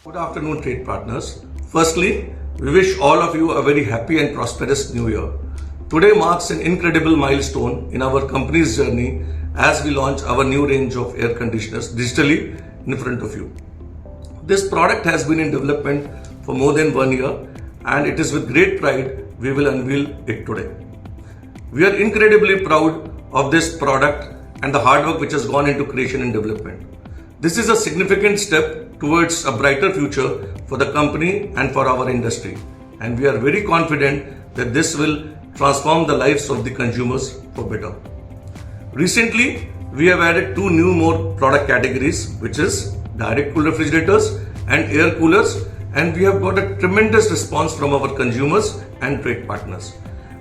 Good afternoon, trade partners. Firstly, we wish all of you a very happy and prosperous new year. Today marks an incredible milestone in our company's journey as we launch our new range of air conditioners digitally in front of you. This product has been in development for more than 1 year, and it is with great pride we will unveil it today. We are incredibly proud of this product and the hard work which has gone into creation and development. This is a significant step towards a brighter future for the company and for our industry, and we are very confident that this will transform the lives of the consumers for better. Recently, we have added two more product categories, which is direct cool refrigerators and air coolers, and we have got a tremendous response from our consumers and trade partners.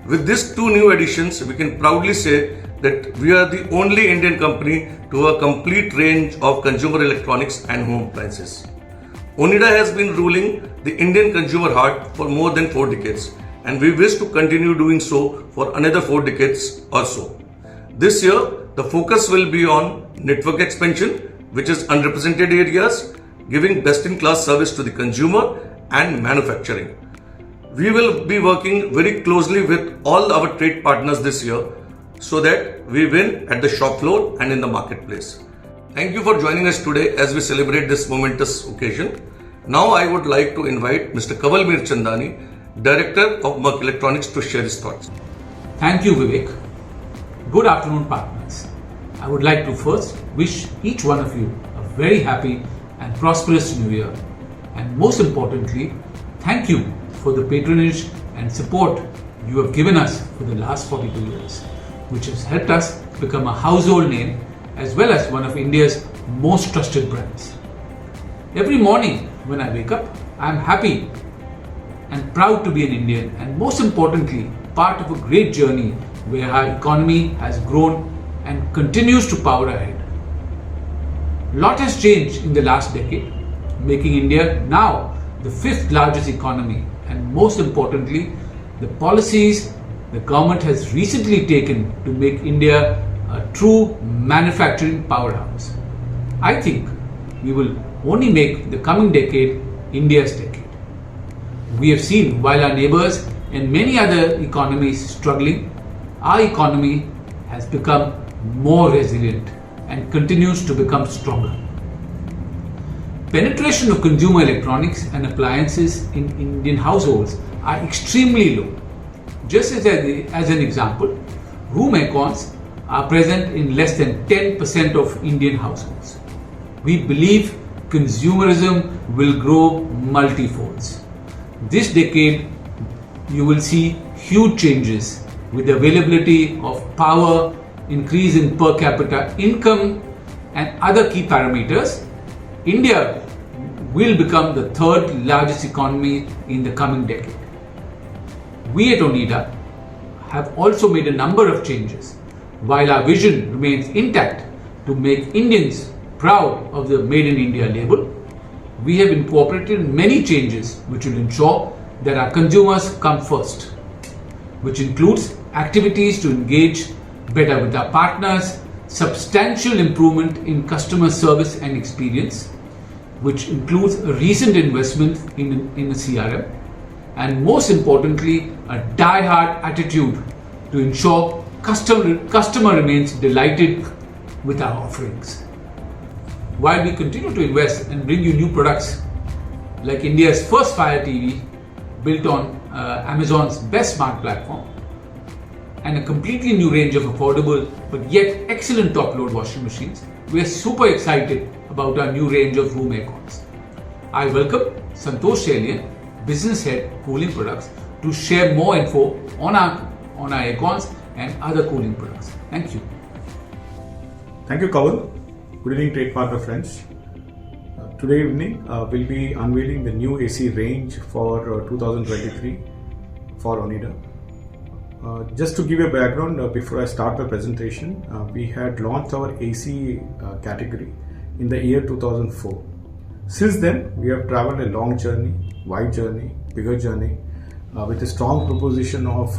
With these two new additions, we can proudly say that we are the only Indian company to have a complete range of consumer electronics and home appliances. Onida has been ruling the Indian consumer heart for more than 4 decades, and we wish to continue doing so for another 4 decades or so. This year, the focus will be on network expansion, which is unrepresented areas, giving best-in-class service to the consumer and manufacturing. We will be working very closely with all our trade partners this year so that we win at the shop floor and in the marketplace. Thank you for joining us today as we celebrate this momentous occasion. Now I would like to invite Mr. Kanwal Mirchandani, Director of Merck Electronics, to share his thoughts. Thank you, Vivek. Good afternoon, partners. I would like to first wish each one of you a very happy and prosperous new year. And most importantly, thank you for the patronage and support you have given us for the last 42 years, which has helped us become a household name as well as one of India's most trusted brands. Every morning when I wake up, I am happy and proud to be an Indian, and most importantly, part of a great journey where our economy has grown and continues to power ahead. A lot has changed in the last decade, making India now the 5th largest economy, and most importantly, the policies the government has recently taken to make India a true manufacturing powerhouse. I think we will only make the coming decade India's decade. We have seen while our neighbors and many other economies struggling, our economy has become more resilient and continues to become stronger. Penetration of consumer electronics and appliances in Indian households are extremely low. Just as an example, room aircons are present in less than 10% of Indian households. We believe consumerism will grow multifolds. This decade, you will see huge changes with the availability of power, increase in per capita income, and other key parameters. India will become the 3rd largest economy in the coming decade. We at Onida have also made a number of changes. While our vision remains intact to make Indians proud of the Made in India label, we have incorporated many changes which will ensure that our consumers come first, which includes activities to engage better with our partners, substantial improvement in customer service and experience, which includes a recent investment in a CRM, and most importantly, a die-hard attitude to ensure customer remains delighted with our offerings. While we continue to invest and bring you new products like India's first Fire TV built on Amazon's best smart platform, and a completely new range of affordable but yet excellent top-load washing machines, we are super excited about our new range of room aircons. I welcome Santosh Shelian, Business Head Cooling Products, to share more info on our aircons and other cooling products. Thank you. Thank you, Kanwal. Good evening, trade partner friends. Today evening, we'll be unveiling the new AC range for 2023 for Onida. Just to give you a background, before I start the presentation, we had launched our AC category in the year 2004. Since then, we have traveled a long journey, wide journey, bigger journey, with a strong proposition of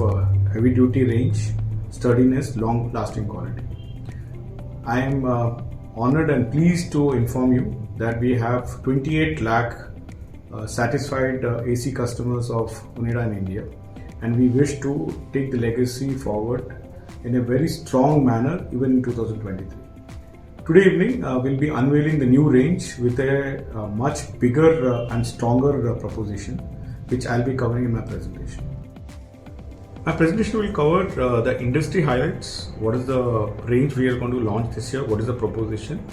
heavy duty range, sturdiness, long lasting quality. I am honored and pleased to inform you that we have 28 lakh satisfied AC customers of Onida in India, and we wish to take the legacy forward in a very strong manner even in 2023. Today evening, we'll be unveiling the new range with a much bigger and stronger proposition, which I'll be covering in my presentation. My presentation will cover the industry highlights, what is the range we are going to launch this year, what is the proposition,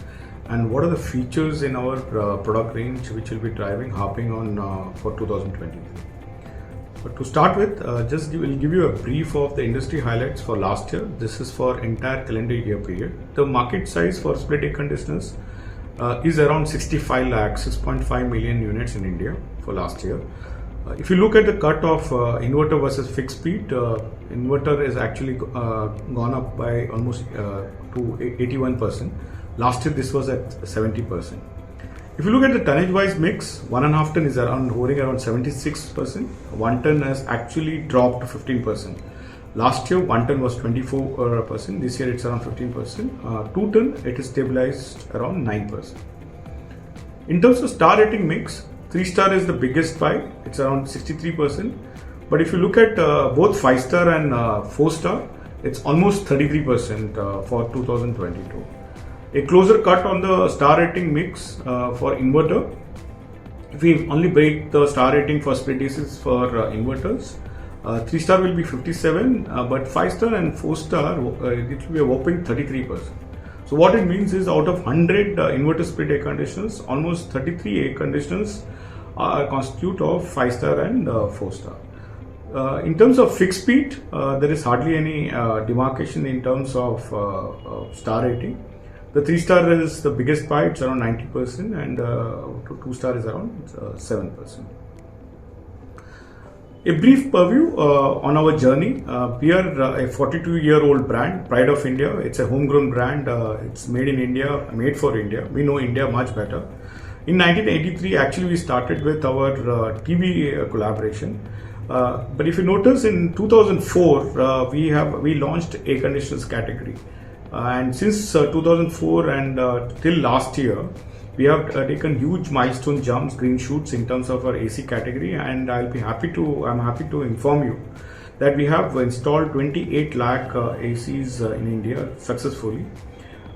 and what are the features in our product range which will be harping on for 2023. But to start with, will give you a brief of the industry highlights for last year. This is for entire calendar year period. The market size for split air conditioners is around 65 lakhs, 6.5 million units in India for last year. If you look at the cut of inverter versus fixed speed, inverter is actually gone up by almost to 81%. Last year this was at 70%. If you look at the tonnage wise mix, 1.5 ton is hovering around 76%. 1 ton has actually dropped to 15%. Last year 1 ton was 24%. This year it's around 15%. 2 ton it is stabilized around 9%. In terms of star rating mix, 3-star is the biggest by, it's around 63%. But if you look at both 5-star and 4-star, it's almost 33% for 2022. A closer cut on the star rating mix for inverter. If we only break the star rating for split ACs for inverters, 3-star will be 57, but 5-star and 4-star it will be a whopping 33%. So what it means is out of 100 inverter split air conditioners, almost 33 air conditioners are constitute of 5-star and 4-star. In terms of fixed speed, there is hardly any demarcation in terms of star rating. The 3-star is the biggest pie, it's around 90%, and 2-star is around 7%. A brief purview on our journey. We are a 42-year-old brand, pride of India. It's a homegrown brand. It's made in India, made for India. We know India much better. In 1983, actually, we started with our TV collaboration. But if you notice, in 2004, we launched air conditioners category. And since 2004 and till last year, we have taken huge milestone jumps, green shoots in terms of our AC category, and I'm happy to inform you that we have installed 28 lakh ACs in India successfully.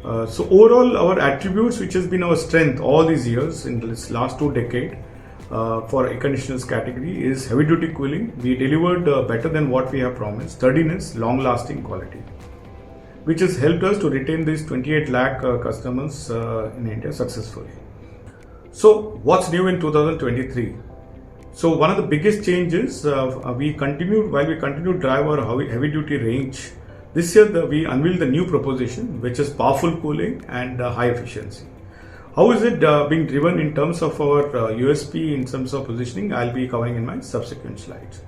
So overall, our attributes, which has been our strength all these years in this last 2 decades for air conditioners category, is heavy duty cooling. We delivered better than what we have promised, sturdiness, long lasting quality, which has helped us to retain these 28 lakh customers in India successfully. So what's new in 2023? So one of the biggest changes we continue to drive our heavy duty range. This year we unveiled the new proposition, which is powerful cooling and high efficiency. How is it being driven in terms of our USP, in terms of positioning? I'll be covering in my subsequent slides.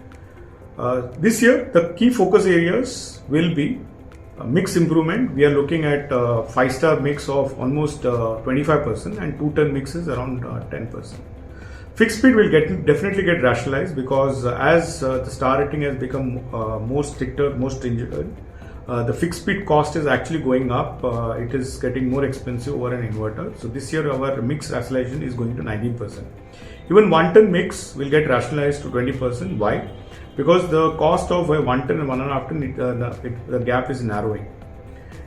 This year the key focus areas will be mix improvement. We are looking at 5-star mix of almost 25% and 2-ton mixes around 10%. Fixed speed will definitely get rationalized, because as the star rating has become more stricter, more stringent, the fixed speed cost is actually going up. It is getting more expensive over an inverter. So this year our mix rationalization is going to 19%. Even 1-ton mix will get rationalized to 20%. Why? Because the cost of a 1 ton and 1.5 ton, the gap is narrowing.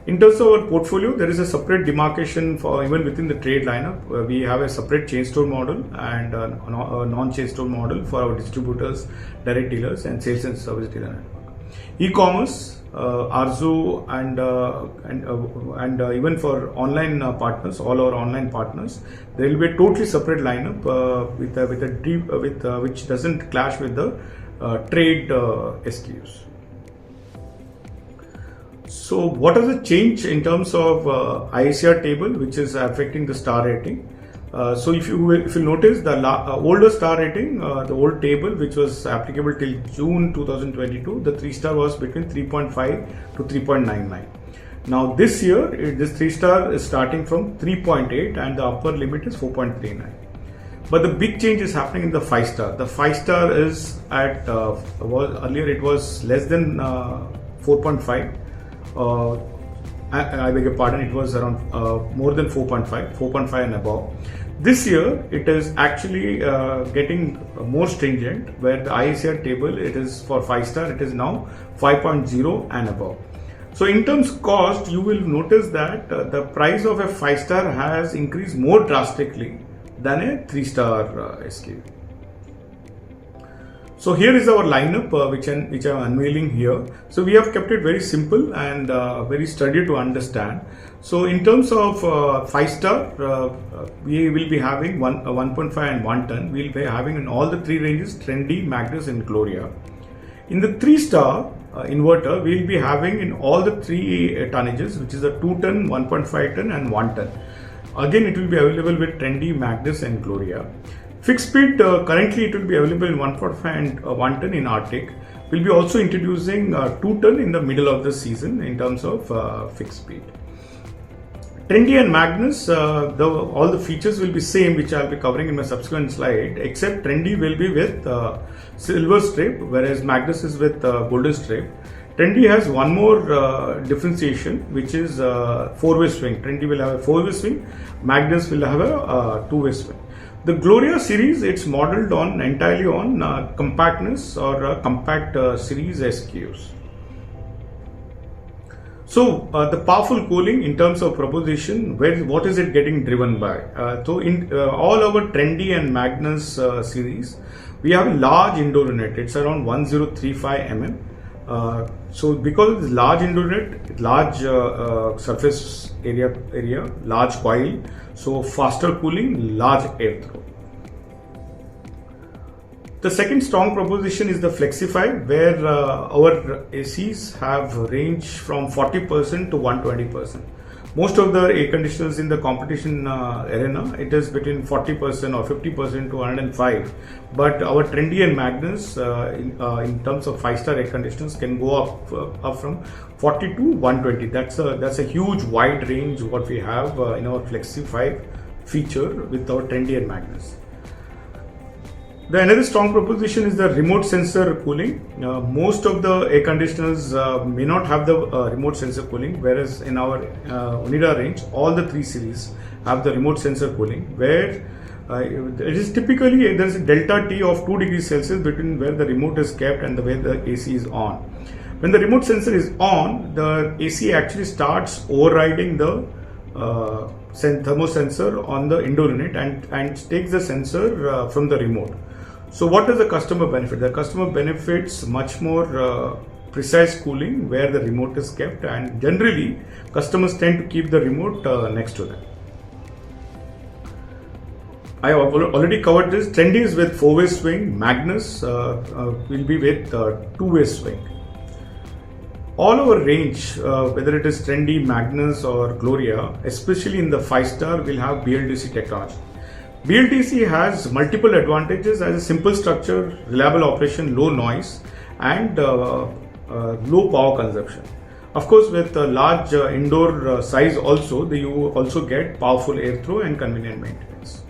In terms of our portfolio, there is a separate demarcation for even within the trade lineup. We have a separate chain store model and a non-chain store model for our distributors, direct dealers, and sales and service dealer network. E-commerce, Arzo, and even for online partners, all our online partners, there will be a totally separate lineup which doesn't clash with the trade SKUs. So what is the change in terms of ICR table, which is affecting the star rating? So if you notice the older star rating, the old table which was applicable till June 2022, the 3-star was between 3.5 to 3.99. Now this year, this 3-star is starting from 3.8 and the upper limit is 4.39. But the big change is happening in the 5-star. The 5-star is at, earlier it was less than 4.5. I beg your pardon, it was around more than 4.5 and above. This year it is actually getting more stringent, where the IACR table, it is for 5-star, it is now 5.0 and above. So in terms of cost, you will notice that the price of a 5-star has increased more drastically than a 3-star SKU. So here is our lineup which I'm unveiling here. So we have kept it very simple and very sturdy to understand. So in terms of 5-star, we will be having 1.5 and 1 ton. We will be having in all the 3 ranges, Trendy, Magnus and Gloria. In the 3-star inverter, we will be having in all the 3 tonnages, which is a 2 ton, 1.5 ton and 1 ton. Again, it will be available with Trendy, Magnus and Gloria. Fixed speed, currently it will be available in 1.5 and 1 ton in Arctic. We'll be also introducing 2 ton in the middle of the season in terms of fixed speed. Trendy and Magnus, all the features will be same, which I'll be covering in my subsequent slide, except Trendy will be with silver strip, whereas Magnus is with golden strip. Trendy has one more differentiation, which is 4-way swing. Trendy will have a 4-way swing, Magnus will have a 2-way swing. The Gloria series, it's modeled on entirely on compactness or compact series SKUs. So the powerful cooling in terms of proposition, what is it getting driven by? So in all our Trendy and Magnus series, we have a large indoor unit. It's around 1035 mm. So because of this large indoor unit, large surface area, large coil, so faster cooling, large airflow. The second strong proposition is the Flexify, where our ACs have range from 40% to 120%. Most of the air conditioners in the competition arena, it is between 40% or 50% to 105. But our Trendy and Magnus, in terms of 5-star air conditioners, can go up from 40 to 120. That's a huge wide range what we have in our Flexify feature with our Trendy and Magnus. The another strong proposition is the remote sensor cooling. Most of the air conditioners may not have the remote sensor cooling, whereas in our Onida range, all the 3 series have the remote sensor cooling, where it is typically there is a delta T of 2 degrees Celsius between where the remote is kept and the way the AC is on. When the remote sensor is on, the AC actually starts overriding the thermosensor on the indoor unit and takes the sensor from the remote. So what does the customer benefit? The customer benefits much more precise cooling where the remote is kept, and generally customers tend to keep the remote next to them. I have already covered this. Trendy is with 4-way swing. Magnus will be with 2-way swing. All our range, whether it is Trendy, Magnus or Gloria, especially in the 5-star, will have BLDC technology. BLDC has multiple advantages as a simple structure, reliable operation, low noise and low power consumption. Of course, with a large indoor size also, you also get powerful airflow and convenient maintenance.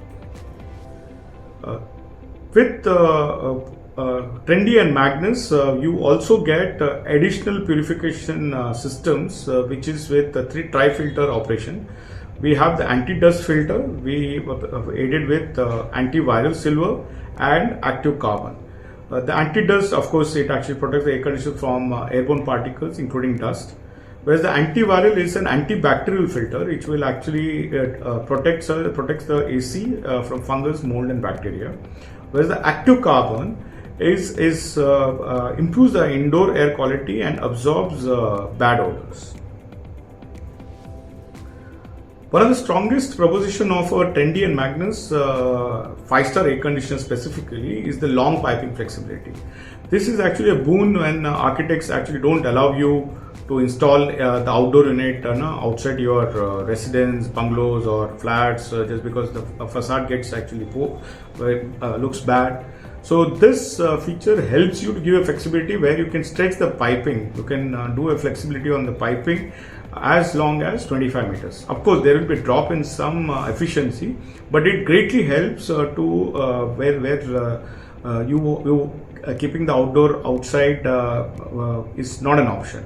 With Trendy and Magnus, you also get additional purification systems, which is with 3 tri-filter operation. We have the anti-dust filter, we aided with antiviral silver and active carbon. The anti-dust, of course, it actually protects the air conditioner from airborne particles, including dust. Whereas the antiviral is an antibacterial filter, which will actually protects the AC from fungus, mold and bacteria. Whereas the active carbon improves the indoor air quality and absorbs bad odors. One of the strongest proposition of our Trendy and Magnus 5-star air conditioner specifically is the long piping flexibility. This is actually a boon when architects actually don't allow you to install the outdoor unit outside your residence, bungalows or flats just because the facade gets actually looks bad. So this feature helps you to give a flexibility where you can stretch the piping. You can do a flexibility on the piping as long as 25 meters. Of course, there will be a drop in some efficiency, but it greatly helps to where you keeping the outdoor outside is not an option.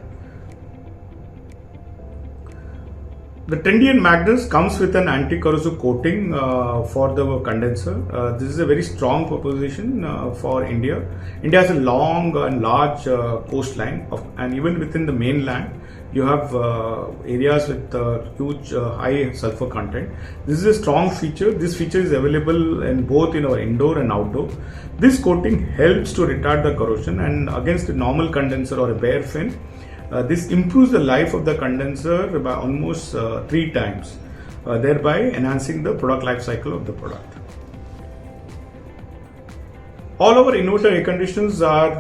The Trendy and Magnus comes with an anti-corrosive coating for the condenser. This is a very strong proposition for India. India has a long and large coastline, and even within the mainland, you have areas with huge high sulfur content. This is a strong feature. This feature is available in both our indoor and outdoor. This coating helps to retard the corrosion, and against a normal condenser or a bare fin, this improves the life of the condenser by almost 3 times, thereby enhancing the product life cycle of the product. All our inverter air conditioners are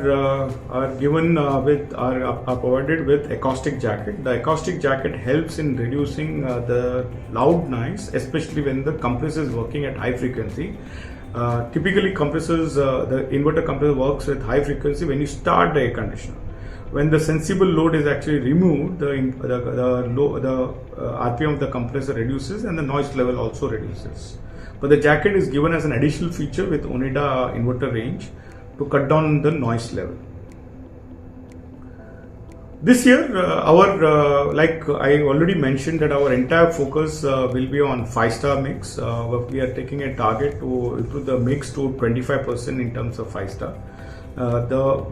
provided with acoustic jacket. The acoustic jacket helps in reducing the loud noise, especially when the compressor is working at high frequency. Typically, the inverter compressor works with high frequency when you start the air conditioner. When the sensible load is actually removed, the RPM of the compressor reduces and the noise level also reduces. But the jacket is given as an additional feature with Onida inverter range to cut down the noise level. This year, like I already mentioned, that our entire focus will be on 5-star mix. We are taking a target to improve the mix to 25% in terms of 5-star. The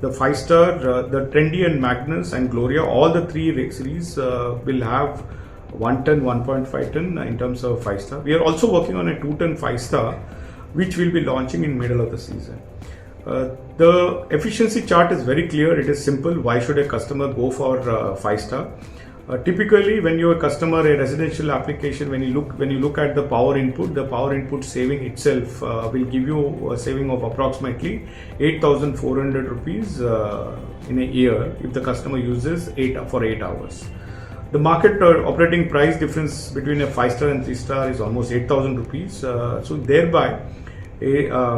5-star, the Trendy and Magnus and Gloria, all the 3 series will have 1 ton, 1.5 ton in terms of 5-star. We are also working on a 2-ton 5-star, which will be launching in middle of the season. The efficiency chart is very clear. It is simple. Why should a customer go for 5-star? Typically, when you are a customer, a residential application, when you look at the power input saving itself will give you a saving of approximately 8,400 rupees in a year if the customer uses 8 hours. The market operating price difference between a 5-star and 3-star is almost 8,000 rupees. So thereby,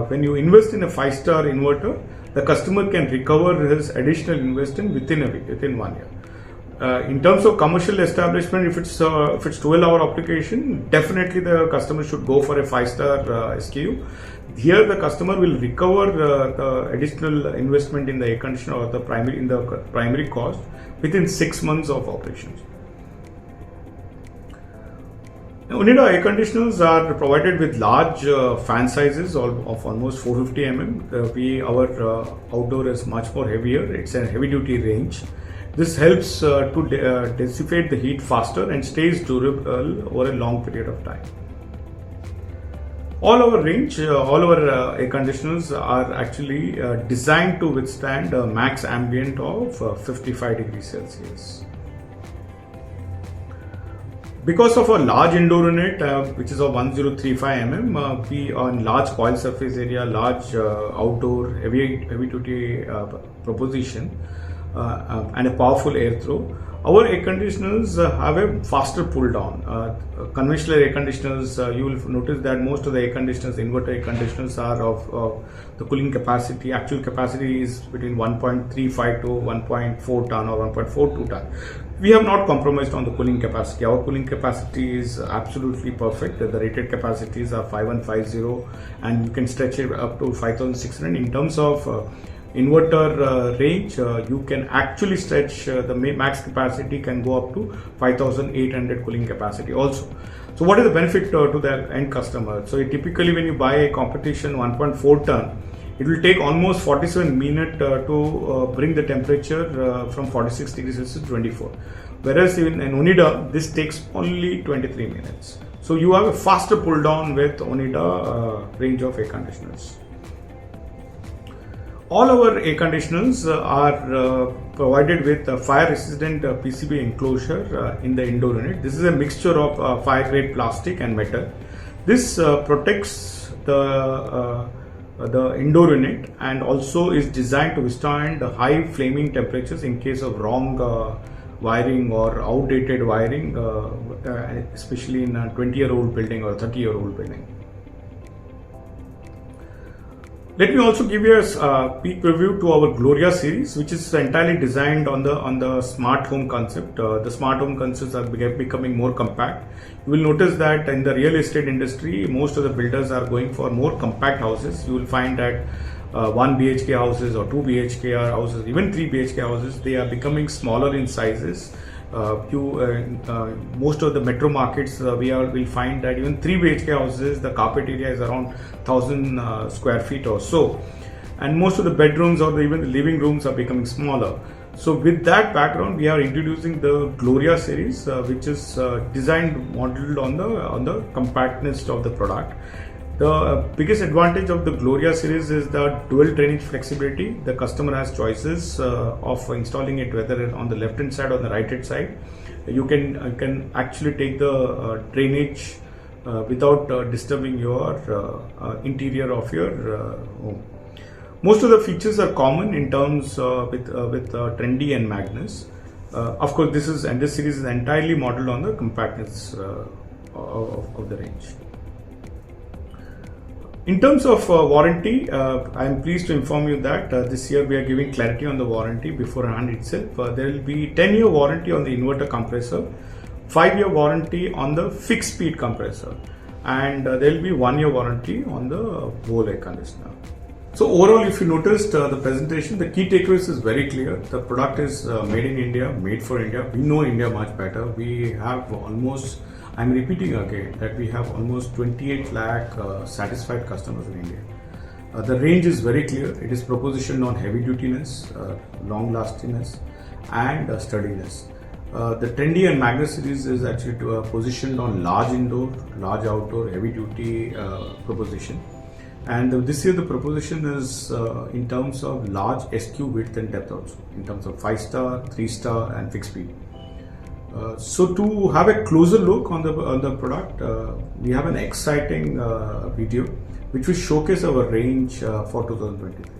when you invest in a 5-star inverter, the customer can recover his additional investment within 1 year. In terms of commercial establishment, if it's 12-hour application, definitely the customer should go for a 5-star SKU. Here, the customer will recover the additional investment in the air conditioner or the primary cost within 6 months of operations. Onida air conditioners are provided with large fan sizes of almost 450 mm. Our outdoor is much more heavier. It's a heavy duty range. This helps to dissipate the heat faster and stays durable over a long period of time. All our air conditioners are actually designed to withstand a max ambient of 55 degrees Celsius. Because of a large indoor unit, which is of 1035 mm, we on large coil surface area, large outdoor heavy duty proposition, and a powerful airthrow, our air conditioners have a faster pull down. Conventional air conditioners, you will notice that most of the air conditioners, inverter air conditioners, are of the cooling capacity. Actual capacity is between 1.35 to 1.4 ton or 1.42 ton. We have not compromised on the cooling capacity. Our cooling capacity is absolutely perfect. The rated capacities are 5150, and you can stretch it up to 5600. In terms of inverter range, you can actually stretch the max capacity can go up to 5800 cooling capacity also. So what is the benefit to the end customer? So typically when you buy a competition 1.4 ton, it will take almost 47 minutes to bring the temperature from 46 degrees Celsius to 24. Whereas in Onida, this takes only 23 minutes. So you have a faster pull down with Onida range of air conditioners. All our air conditioners are provided with a fire resistant PCB enclosure in the indoor unit. This is a mixture of fire grade plastic and metal. This protects the indoor unit and also is designed to withstand high flaming temperatures in case of wrong wiring or outdated wiring, especially in a 20-year-old building or 30-year-old building. Let me also give you a peek preview to our Gloria series, which is entirely designed on the smart home concept. The smart home concepts are becoming more compact. You will notice that in the real estate industry, most of the builders are going for more compact houses. You will find that 1 BHK houses or 2 BHK houses, even 3 BHK houses, they are becoming smaller in sizes Most of the metro markets will find that even 3 BHK houses, the carpet area is around 1000 square feet or so, and most of the bedrooms or even the living rooms are becoming smaller. So with that background, we are introducing the Gloria series, which is modeled on the compactness of the product. The biggest advantage of the Gloria series is the dual drainage flexibility. The customer has choices of installing it whether on the left hand side or the right hand side. You can actually take the drainage without disturbing your interior of your home. Most of the features are common in terms with Trendy and Magnus. Of course, this series is entirely modeled on the compactness of the range. In terms of warranty, I am pleased to inform you that this year we are giving clarity on the warranty beforehand itself. There will be 10-year warranty on the inverter compressor, 5-year warranty on the fixed speed compressor, and there will be 1-year warranty on the whole air conditioner. So overall, if you noticed the presentation, the key takeaways is very clear. The product is made in India, made for India. We know India much better. We have almost, I'm repeating again, that we have almost 28 lakh satisfied customers in India. The range is very clear. It is propositioned on heavy dutiness, long lastingness, and sturdiness. The Trendy and Magnus series is actually positioned on large indoor, large outdoor, heavy duty proposition. And this year the proposition is in terms of large SQ width and depth also, in terms of 5-star, 3-star and fixed speed. So to have a closer look on the product, we have an exciting video which will showcase our range for 2023.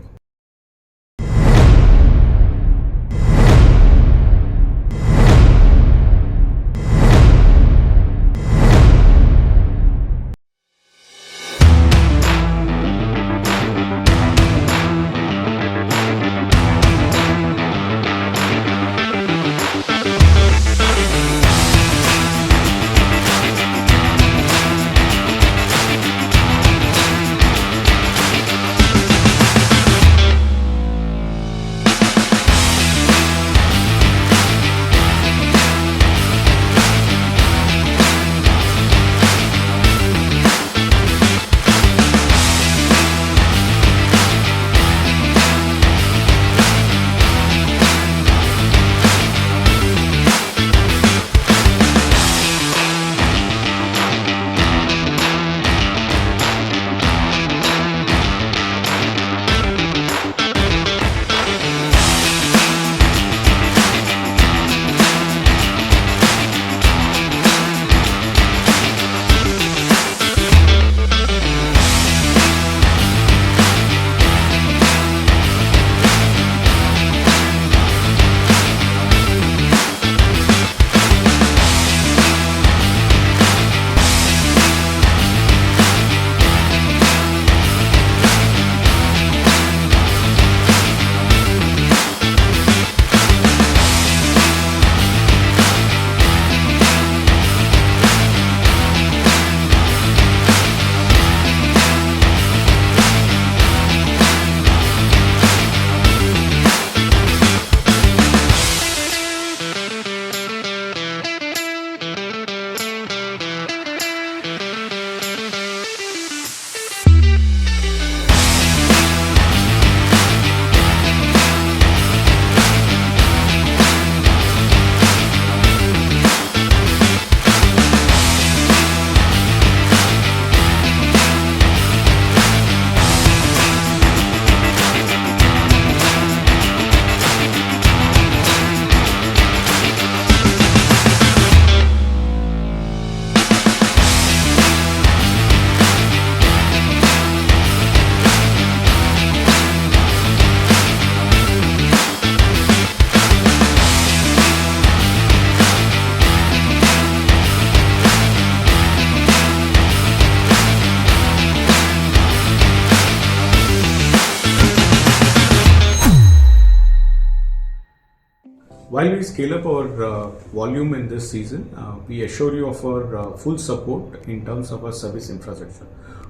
While we scale up our volume in this season, we assure you of our full support in terms of our service infrastructure.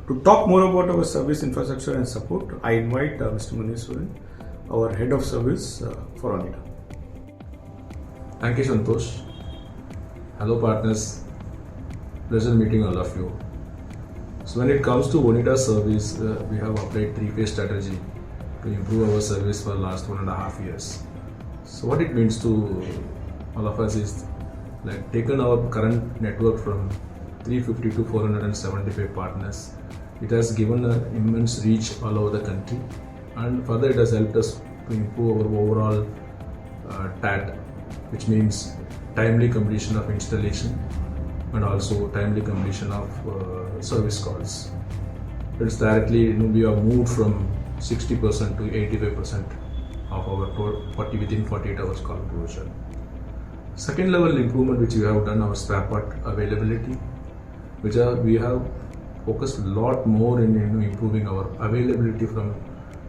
To talk more about our service infrastructure and support, I invite Mr. Munisuran, our Head of Service for Onida. Thank you, Santosh. Hello partners, pleasure meeting all of you. So when it comes to Onida service, we have applied three-phase strategy to improve our service for last 1.5 years. So what it means to all of us is like taken our current network from 350 to 475 partners. It has given an immense reach all over the country, and further it has helped us to improve our overall TAT, which means timely completion of installation and also timely completion of service calls. It's directly, we have moved from 60% to 85% of our 48 hours call closure. Second level improvement which we have done, our spare part availability, we have focused a lot more in improving our availability from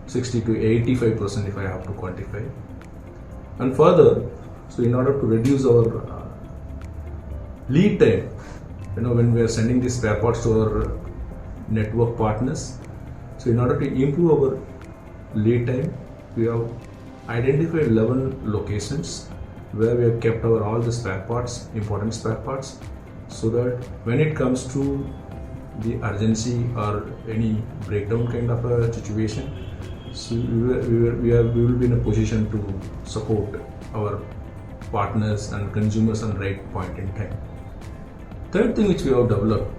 60 to 85% if I have to quantify. And further, so in order to reduce our lead time, when we are sending these spare parts to our network partners, so in order to improve our lead time, we have identified 11 locations where we have kept all the spare parts, important spare parts, so that when it comes to the urgency or any breakdown kind of a situation, so we will be in a position to support our partners and consumers on right point in time. Third thing which we have developed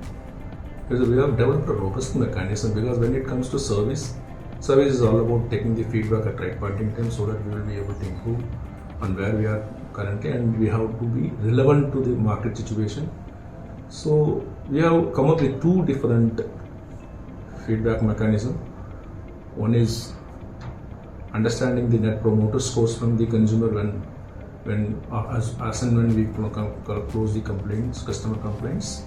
is we have developed a robust mechanism, because when it comes to service is all about taking the feedback at right point in time so that we will be able to improve on where we are currently, and we have to be relevant to the market situation. So we have come up with two different feedback mechanisms. One is understanding the net promoter scores from the consumer as and when we close the complaints, customer complaints.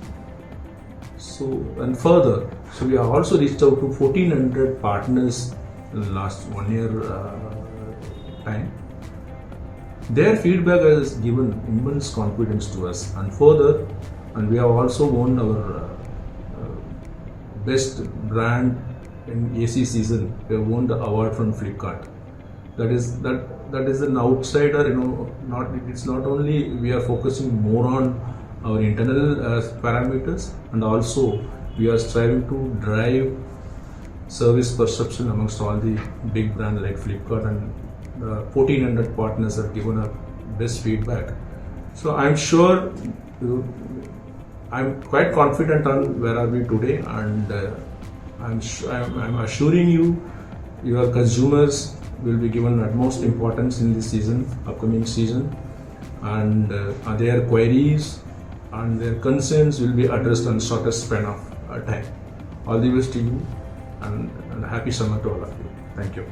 So and further, so we have also reached out to 1,400 partners in the last 1 year time. Their feedback has given immense confidence to us, and further, and we have also won our best brand in AC season. We have won the award from Flipkart. That is an outsider, it's not only we are focusing more on our internal parameters, and also we are striving to drive service perception amongst all the big brands like Flipkart, and 1,400 partners have given us best feedback. So I'm sure, I'm quite confident on where are we today, and I'm assuring you, your consumers will be given utmost importance in this season, upcoming season, and their queries and their concerns will be addressed on shortest span of time. All the best to you, and happy summer to all of you. Thank you.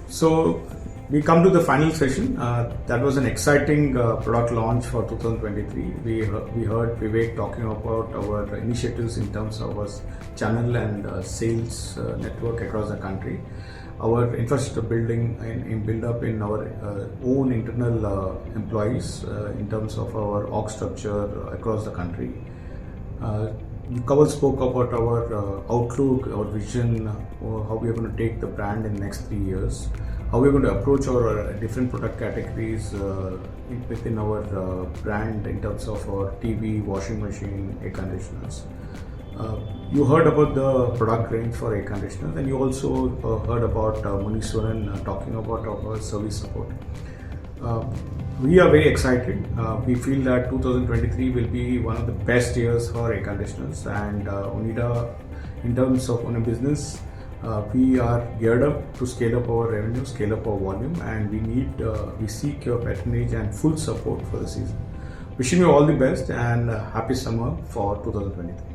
So we come to the final session. That was an exciting product launch for 2023. We heard Vivek talking about our initiatives in terms of our channel and sales network across the country. Our infrastructure building in build up in our own internal employees in terms of our org structure across the country. Kawal spoke about our outlook, our vision, how we are going to take the brand in the next 3 years, how we are going to approach our different product categories within our brand in terms of our TV, washing machine, air conditioners. You heard about the product range for air conditioners, and you also heard about Muniswaran talking about our service support. We are very excited. We feel that 2023 will be one of the best years for air conditioners, and Onida, in terms of on a business, we are geared up to scale up our revenue, scale up our volume, and we seek your patronage and full support for the season. Wishing you all the best and happy summer for 2023.